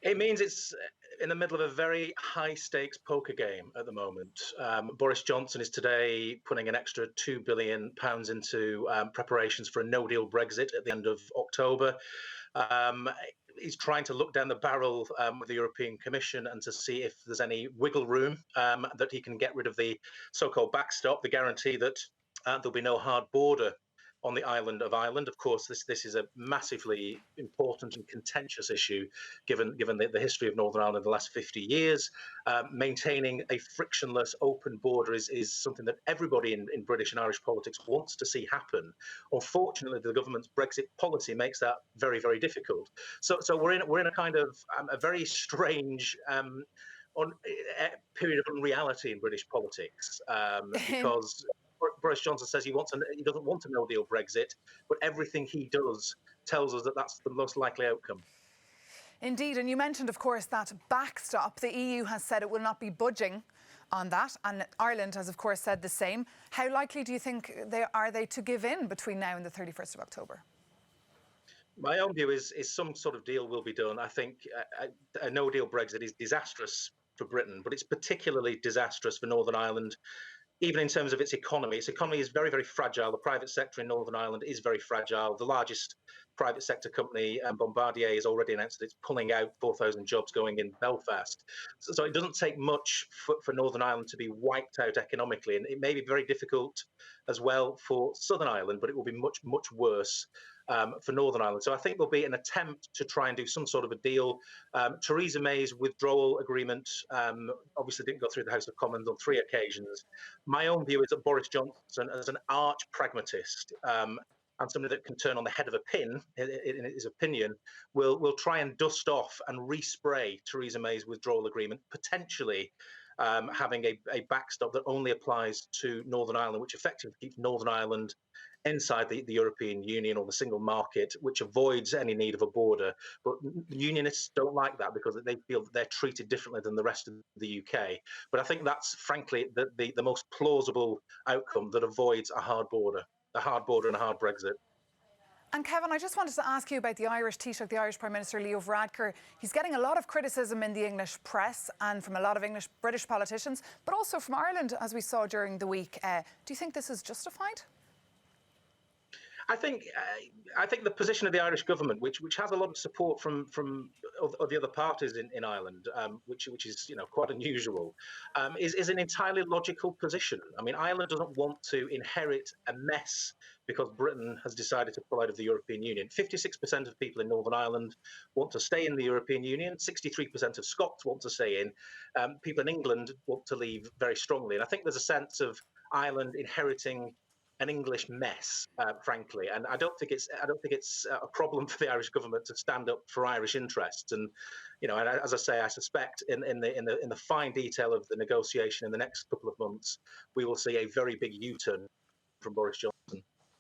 It means it's in the middle of a very high-stakes poker game at the moment. Boris Johnson is today putting an extra £2 billion into preparations for a no-deal Brexit at the end of October. He's trying to look down the barrel with the European Commission and to see if there's any wiggle room that he can get rid of the so-called backstop, the guarantee that there'll be no hard border on the island of Ireland. Of course, this is a massively important and contentious issue, given the history of Northern Ireland in the last 50 years. Maintaining a frictionless, open border is something that everybody in British and Irish politics wants to see happen. Unfortunately, the government's Brexit policy makes that very, very difficult. So we're in a kind of a very strange period of unreality in British politics because Boris Johnson says he doesn't want a no-deal Brexit, but everything he does tells us that that's the most likely outcome. Indeed, and you mentioned, of course, that backstop. The EU has said it will not be budging on that, and Ireland has, of course, said the same. How likely do you think are they to give in between now and the 31st of October? My own view is some sort of deal will be done. I think a no-deal Brexit is disastrous for Britain, but it's particularly disastrous for Northern Ireland, even in terms of its economy. Its economy is very, very fragile. The private sector in Northern Ireland is very fragile. The largest private sector company, Bombardier, has already announced that it's pulling out 4,000 jobs going in Belfast. So it doesn't take much for Northern Ireland to be wiped out economically. And it may be very difficult as well for Southern Ireland, but it will be much, much worse for Northern Ireland. So I think there'll be an attempt to try and do some sort of a deal. Theresa May's withdrawal agreement obviously didn't go through the House of Commons on 3 occasions. My own view is that Boris Johnson, as an arch pragmatist and somebody that can turn on the head of a pin, in his opinion, will try and dust off and respray Theresa May's withdrawal agreement, potentially having a backstop that only applies to Northern Ireland, which effectively keeps Northern Ireland inside the European Union or the single market, which avoids any need of a border. But unionists don't like that because they feel that they're treated differently than the rest of the UK. But I think that's, frankly, the most plausible outcome that avoids a hard border and a hard Brexit. And Kevin, I just wanted to ask you about the Irish Taoiseach, the Irish Prime Minister Leo Varadkar. He's getting a lot of criticism in the English press and from a lot of British politicians, but also from Ireland, as we saw during the week. Do you think this is justified? I think the position of the Irish government, which has a lot of support from the other parties in Ireland, which is quite unusual, is an entirely logical position. I mean, Ireland doesn't want to inherit a mess because Britain has decided to pull out of the European Union. 56% of people in Northern Ireland want to stay in the European Union. 63% of Scots want to stay in. People in England want to leave very strongly. And I think there's a sense of Ireland inheriting an English mess, frankly, and I don't think it's a problem for the Irish government to stand up for Irish interests. And and as I say, I suspect in the fine detail of the negotiation in the next couple of months, we will see a very big U-turn from Boris Johnson.